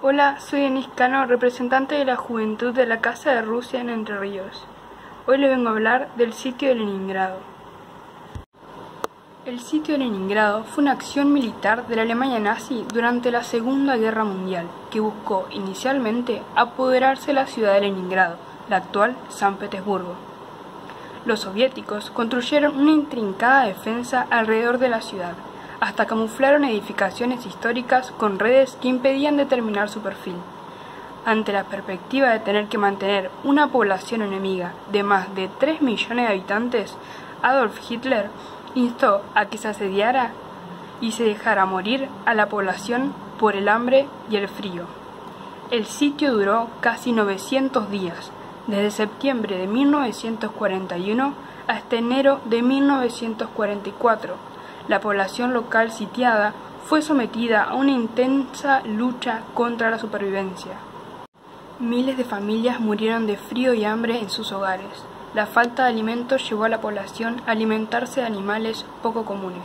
Hola, soy Denis Cano, representante de la Juventud de la Casa de Rusia en Entre Ríos. Hoy le vengo a hablar del sitio de Leningrado. El sitio de Leningrado fue una acción militar de la Alemania nazi durante la Segunda Guerra Mundial, que buscó inicialmente apoderarse de la ciudad de Leningrado, la actual San Petersburgo. Los soviéticos construyeron una intrincada defensa alrededor de la ciudad, hasta camuflaron edificaciones históricas con redes que impedían determinar su perfil. Ante la perspectiva de tener que mantener una población enemiga de más de 3 millones de habitantes, Adolf Hitler instó a que se asediara y se dejara morir a la población por el hambre y el frío. El sitio duró casi 900 días, desde septiembre de 1941 hasta enero de 1944. La población local sitiada fue sometida a una intensa lucha contra la supervivencia. Miles de familias murieron de frío y hambre en sus hogares. La falta de alimentos llevó a la población a alimentarse de animales poco comunes.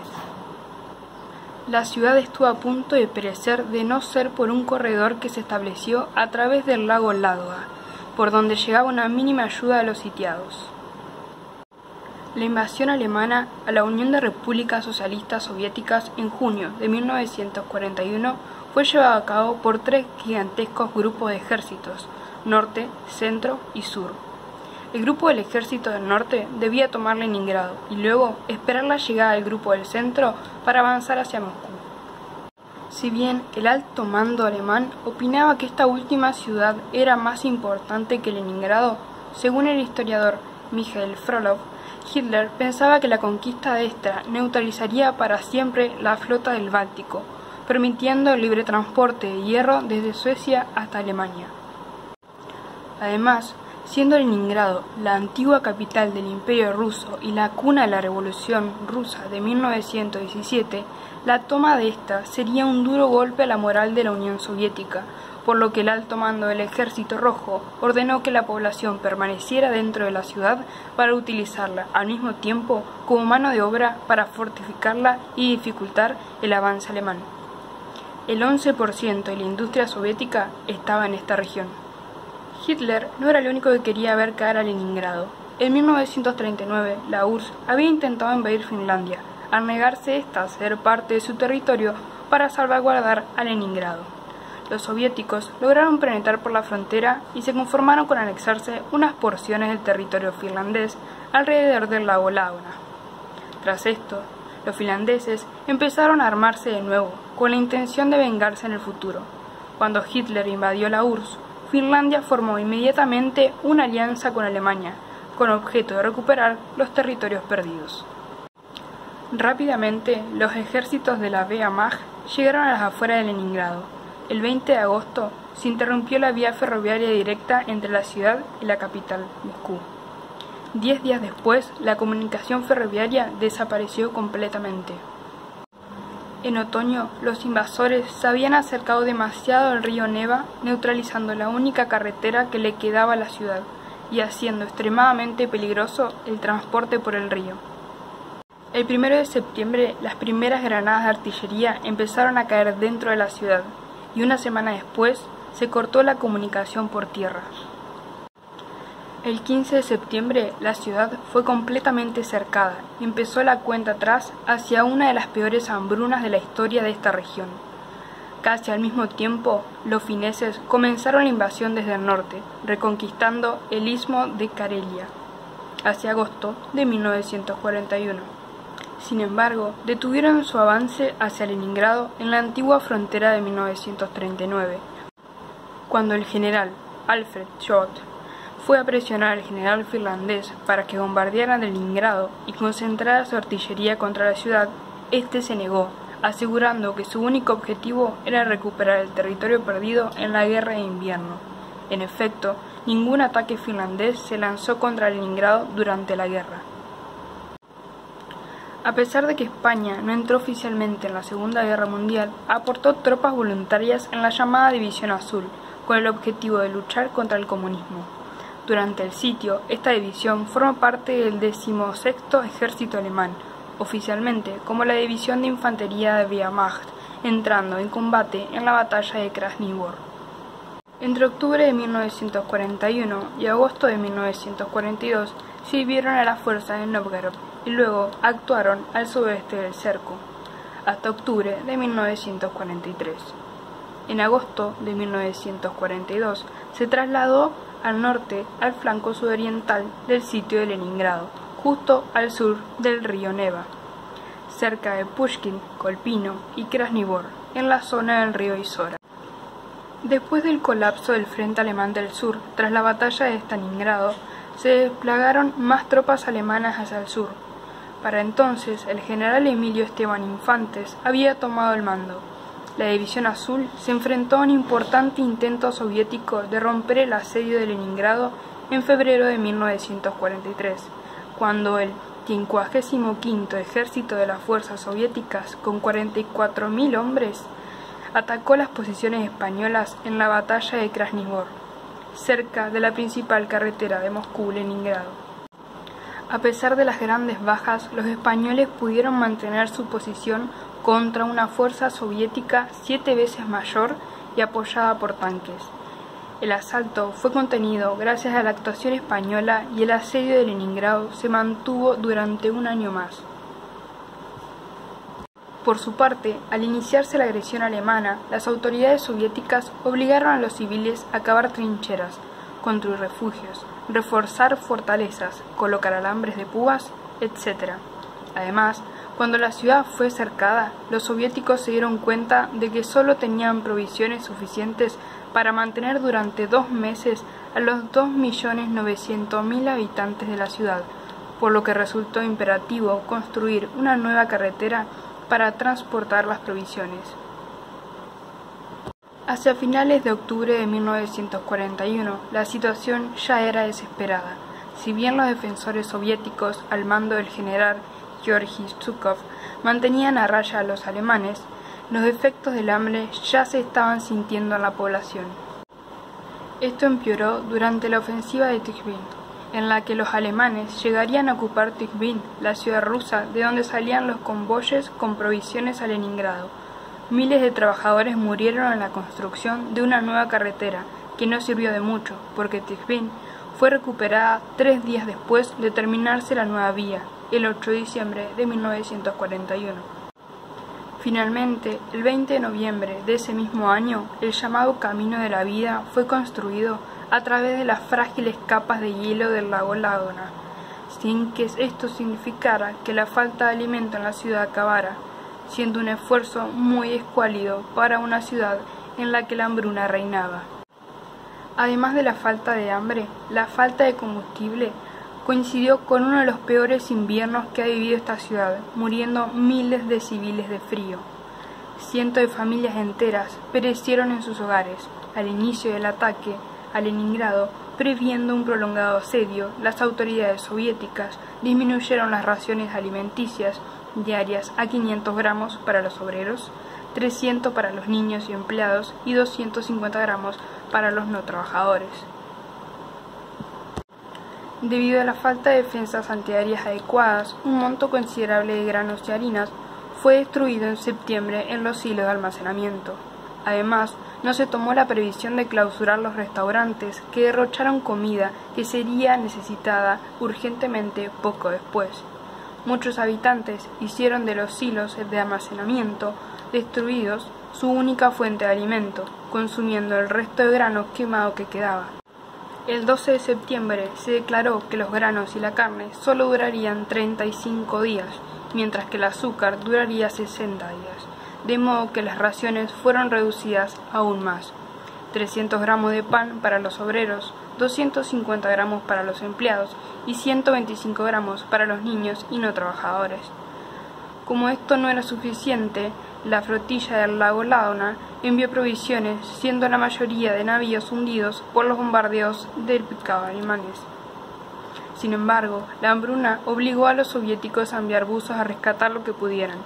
La ciudad estuvo a punto de perecer de no ser por un corredor que se estableció a través del lago Ládoga, por donde llegaba una mínima ayuda a los sitiados. La invasión alemana a la Unión de Repúblicas Socialistas Soviéticas en junio de 1941 fue llevada a cabo por 3 gigantescos grupos de ejércitos, norte, centro y sur. El grupo del ejército del norte debía tomar Leningrado y luego esperar la llegada del grupo del centro para avanzar hacia Moscú. Si bien el alto mando alemán opinaba que esta última ciudad era más importante que Leningrado, según el historiador Mikhail Frolov, Hitler pensaba que la conquista de esta neutralizaría para siempre la flota del Báltico, permitiendo el libre transporte de hierro desde Suecia hasta Alemania. Además, siendo Leningrado la antigua capital del Imperio ruso y la cuna de la Revolución rusa de 1917, la toma de esta sería un duro golpe a la moral de la Unión Soviética, por lo que el alto mando del Ejército Rojo ordenó que la población permaneciera dentro de la ciudad para utilizarla al mismo tiempo como mano de obra para fortificarla y dificultar el avance alemán. El 11% de la industria soviética estaba en esta región. Hitler no era el único que quería ver caer a Leningrado. En 1939, la URSS había intentado invadir Finlandia, al negarse esta a ser parte de su territorio para salvaguardar a Leningrado. Los soviéticos lograron penetrar por la frontera y se conformaron con anexarse unas porciones del territorio finlandés alrededor del lago Ládoga. Tras esto, los finlandeses empezaron a armarse de nuevo, con la intención de vengarse en el futuro. Cuando Hitler invadió la URSS, Finlandia formó inmediatamente una alianza con Alemania, con objeto de recuperar los territorios perdidos. Rápidamente, los ejércitos de la Wehrmacht llegaron a las afueras de Leningrado. El 20 de agosto se interrumpió la vía ferroviaria directa entre la ciudad y la capital, Moscú. 10 días después, la comunicación ferroviaria desapareció completamente. En otoño, los invasores se habían acercado demasiado al río Neva, neutralizando la única carretera que le quedaba a la ciudad y haciendo extremadamente peligroso el transporte por el río. El 1 de septiembre, las primeras granadas de artillería empezaron a caer dentro de la ciudad, y una semana después se cortó la comunicación por tierra. El 15 de septiembre la ciudad fue completamente cercada y empezó la cuenta atrás hacia una de las peores hambrunas de la historia de esta región. Casi al mismo tiempo, los fineses comenzaron la invasión desde el norte, reconquistando el istmo de Karelia, hacia agosto de 1941. Sin embargo, detuvieron su avance hacia Leningrado en la antigua frontera de 1939, cuando el general Alfred Schott fue a presionar al general finlandés para que bombardeara Leningrado y concentrara su artillería contra la ciudad. Este se negó, asegurando que su único objetivo era recuperar el territorio perdido en la guerra de invierno. En efecto, ningún ataque finlandés se lanzó contra Leningrado durante la guerra. A pesar de que España no entró oficialmente en la Segunda Guerra Mundial, aportó tropas voluntarias en la llamada División Azul, con el objetivo de luchar contra el comunismo. Durante el sitio, esta división forma parte del 16º Ejército Alemán, oficialmente como la División de Infantería de Wehrmacht, entrando en combate en la batalla de Krasnivor. Entre octubre de 1941 y agosto de 1942 sirvieron a las fuerzas de Nóvgorod y luego actuaron al sudeste del cerco, hasta octubre de 1943. En agosto de 1942 se trasladó al norte al flanco sudoriental del sitio de Leningrado, justo al sur del río Neva, cerca de Pushkin, Kolpino y Krasnivor, en la zona del río Isora. Después del colapso del frente alemán del sur, tras la batalla de Stalingrado, se desplegaron más tropas alemanas hacia el sur. Para entonces, el general Emilio Esteban Infantes había tomado el mando. La División Azul se enfrentó a un importante intento soviético de romper el asedio de Leningrado en febrero de 1943, cuando el 55º Ejército de las Fuerzas Soviéticas, con 44.000 hombres, atacó las posiciones españolas en la batalla de Krasnivor, cerca de la principal carretera de Moscú-Leningrado. A pesar de las grandes bajas, los españoles pudieron mantener su posición contra una fuerza soviética 7 veces mayor y apoyada por tanques. El asalto fue contenido gracias a la actuación española y el asedio de Leningrado se mantuvo durante un año más. Por su parte, al iniciarse la agresión alemana, las autoridades soviéticas obligaron a los civiles a cavar trincheras, construir refugios, reforzar fortalezas, colocar alambres de púas, etc. Además, cuando la ciudad fue cercada, los soviéticos se dieron cuenta de que solo tenían provisiones suficientes para mantener durante 2 meses a los 2.900.000 habitantes de la ciudad, por lo que resultó imperativo construir una nueva carretera para transportar las provisiones. Hacia finales de octubre de 1941, la situación ya era desesperada. Si bien los defensores soviéticos, al mando del general Georgi Zhukov, mantenían a raya a los alemanes, los efectos del hambre ya se estaban sintiendo en la población. Esto empeoró durante la ofensiva de Tikhvin, en la que los alemanes llegarían a ocupar Tikhvin, la ciudad rusa de donde salían los convoyes con provisiones a Leningrado. Miles de trabajadores murieron en la construcción de una nueva carretera, que no sirvió de mucho, porque Tikhvin fue recuperada 3 días después de terminarse la nueva vía, el 8 de diciembre de 1941. Finalmente, el 20 de noviembre de ese mismo año, el llamado Camino de la Vida fue construido a través de las frágiles capas de hielo del lago Ladona, sin que esto significara que la falta de alimento en la ciudad acabara, siendo un esfuerzo muy escuálido para una ciudad en la que la hambruna reinaba. Además de la falta de hambre, la falta de combustible coincidió con uno de los peores inviernos que ha vivido esta ciudad, muriendo miles de civiles de frío. Cientos de familias enteras perecieron en sus hogares. Al inicio del ataque a Leningrado, previendo un prolongado asedio, las autoridades soviéticas disminuyeron las raciones alimenticias diarias a 500 gramos para los obreros, 300 para los niños y empleados y 250 gramos para los no trabajadores. Debido a la falta de defensas antiaéreas adecuadas, un monto considerable de granos y harinas fue destruido en septiembre en los hilos de almacenamiento. Además, no se tomó la previsión de clausurar los restaurantes que derrocharon comida que sería necesitada urgentemente poco después. Muchos habitantes hicieron de los hilos de almacenamiento destruidos su única fuente de alimento, consumiendo el resto de granos quemado que quedaba. El 12 de septiembre se declaró que los granos y la carne solo durarían 35 días, mientras que el azúcar duraría 60 días, de modo que las raciones fueron reducidas aún más. 300 gramos de pan para los obreros, 250 gramos para los empleados y 125 gramos para los niños y no trabajadores. Como esto no era suficiente, la flotilla del lago Ladona envió provisiones, siendo la mayoría de navíos hundidos por los bombardeos del picado alemanes. Sin embargo, la hambruna obligó a los soviéticos a enviar buzos a rescatar lo que pudieran.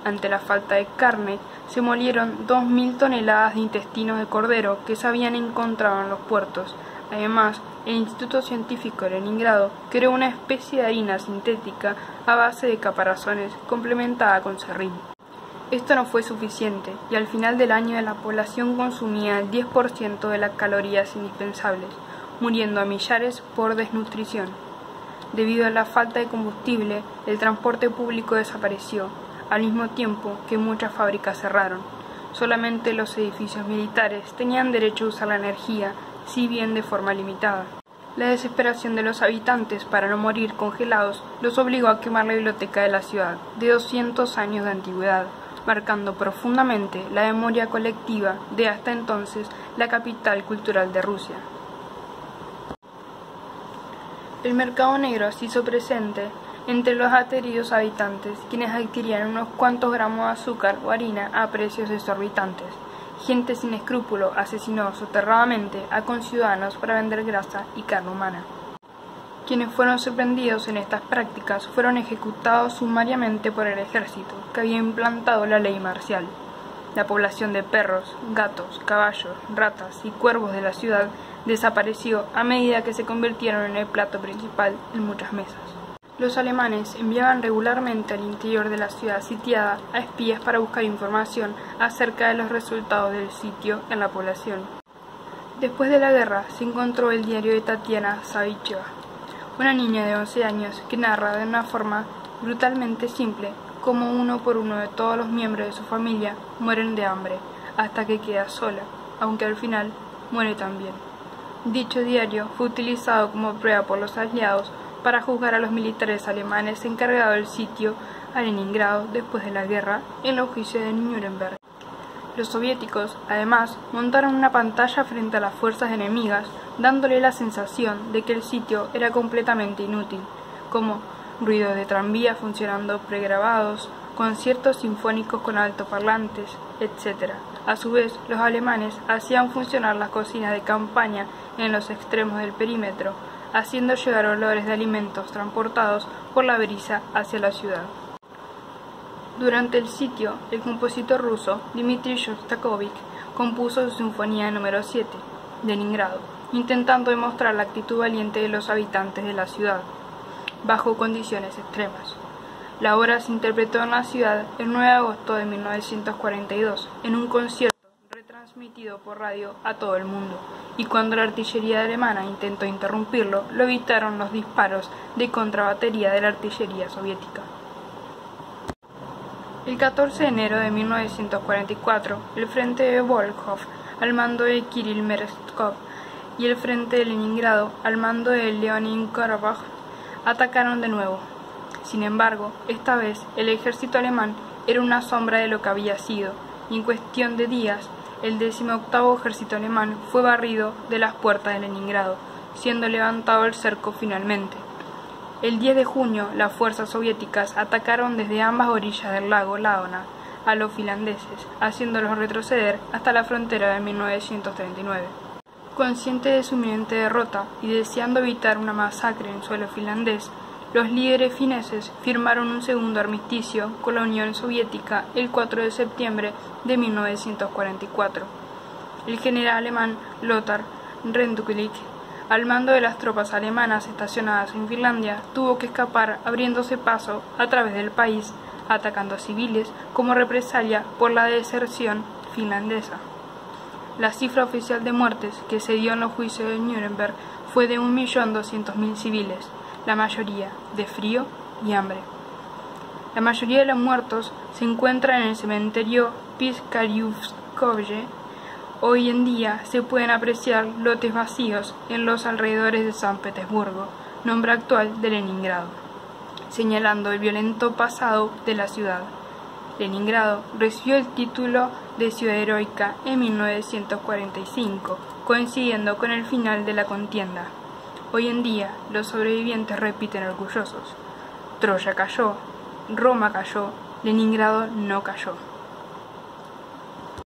Ante la falta de carne, se molieron 2.000 toneladas de intestinos de cordero que se habían encontrado en los puertos. Además, el Instituto Científico de Leningrado creó una especie de harina sintética a base de caparazones complementada con serrín. Esto no fue suficiente, y al final del año la población consumía el 10% de las calorías indispensables, muriendo a millares por desnutrición. Debido a la falta de combustible, el transporte público desapareció, al mismo tiempo que muchas fábricas cerraron. Solamente los edificios militares tenían derecho a usar la energía, si bien de forma limitada. La desesperación de los habitantes para no morir congelados los obligó a quemar la biblioteca de la ciudad, de 200 años de antigüedad, marcando profundamente la memoria colectiva de hasta entonces la capital cultural de Rusia. El mercado negro se hizo presente entre los ateridos habitantes, quienes adquirían unos cuantos gramos de azúcar o harina a precios exorbitantes. Gente sin escrúpulo asesinó soterradamente a conciudadanos para vender grasa y carne humana. Quienes fueron sorprendidos en estas prácticas fueron ejecutados sumariamente por el ejército, que había implantado la ley marcial. La población de perros, gatos, caballos, ratas y cuervos de la ciudad desapareció a medida que se convirtieron en el plato principal en muchas mesas. Los alemanes enviaban regularmente al interior de la ciudad sitiada a espías para buscar información acerca de los resultados del sitio en la población. Después de la guerra se encontró el diario de Tatiana Savicheva, una niña de 11 años que narra de una forma brutalmente simple cómo uno por uno de todos los miembros de su familia mueren de hambre, hasta que queda sola, aunque al final muere también. Dicho diario fue utilizado como prueba por los aliados para juzgar a los militares alemanes encargados del sitio a Leningrado después de la guerra en los juicios de Nuremberg. Los soviéticos, además, montaron una pantalla frente a las fuerzas enemigas, dándole la sensación de que el sitio era completamente inútil, como ruidos de tranvía funcionando pregrabados, conciertos sinfónicos con altoparlantes, etc. A su vez, los alemanes hacían funcionar las cocinas de campaña en los extremos del perímetro, haciendo llegar olores de alimentos transportados por la brisa hacia la ciudad. Durante el sitio, el compositor ruso Dmitri Shostakovich compuso su Sinfonía número 7, Leningrado, intentando demostrar la actitud valiente de los habitantes de la ciudad, bajo condiciones extremas. La obra se interpretó en la ciudad el 9 de agosto de 1942, en un concierto retransmitido por radio a todo el mundo, y cuando la artillería alemana intentó interrumpirlo, lo evitaron los disparos de contrabatería de la artillería soviética. El 14 de enero de 1944, el frente de Volkhov, al mando de Kirill Merezhkov, y el frente de Leningrado, al mando de Leonid Korbach, atacaron de nuevo. Sin embargo, esta vez el ejército alemán era una sombra de lo que había sido, y en cuestión de días, el 18º ejército alemán fue barrido de las puertas de Leningrado, siendo levantado el cerco finalmente. El 10 de junio, las fuerzas soviéticas atacaron desde ambas orillas del lago Laona a los finlandeses, haciéndolos retroceder hasta la frontera de 1939. Conscientes de su inminente derrota y deseando evitar una masacre en suelo finlandés, los líderes fineses firmaron un segundo armisticio con la Unión Soviética el 4 de septiembre de 1944. El general alemán Lothar Rendulic, al mando de las tropas alemanas estacionadas en Finlandia, tuvo que escapar abriéndose paso a través del país, atacando a civiles como represalia por la deserción finlandesa. La cifra oficial de muertes que se dio en los juicios de Nuremberg fue de 1.200.000 civiles, la mayoría de frío y hambre. La mayoría de los muertos se encuentran en el cementerio Piskarievskoye. Hoy en día se pueden apreciar lotes vacíos en los alrededores de San Petersburgo, nombre actual de Leningrado, señalando el violento pasado de la ciudad. Leningrado recibió el título de ciudad heroica en 1945, coincidiendo con el final de la contienda. Hoy en día, los sobrevivientes repiten orgullosos: Troya cayó, Roma cayó, Leningrado no cayó.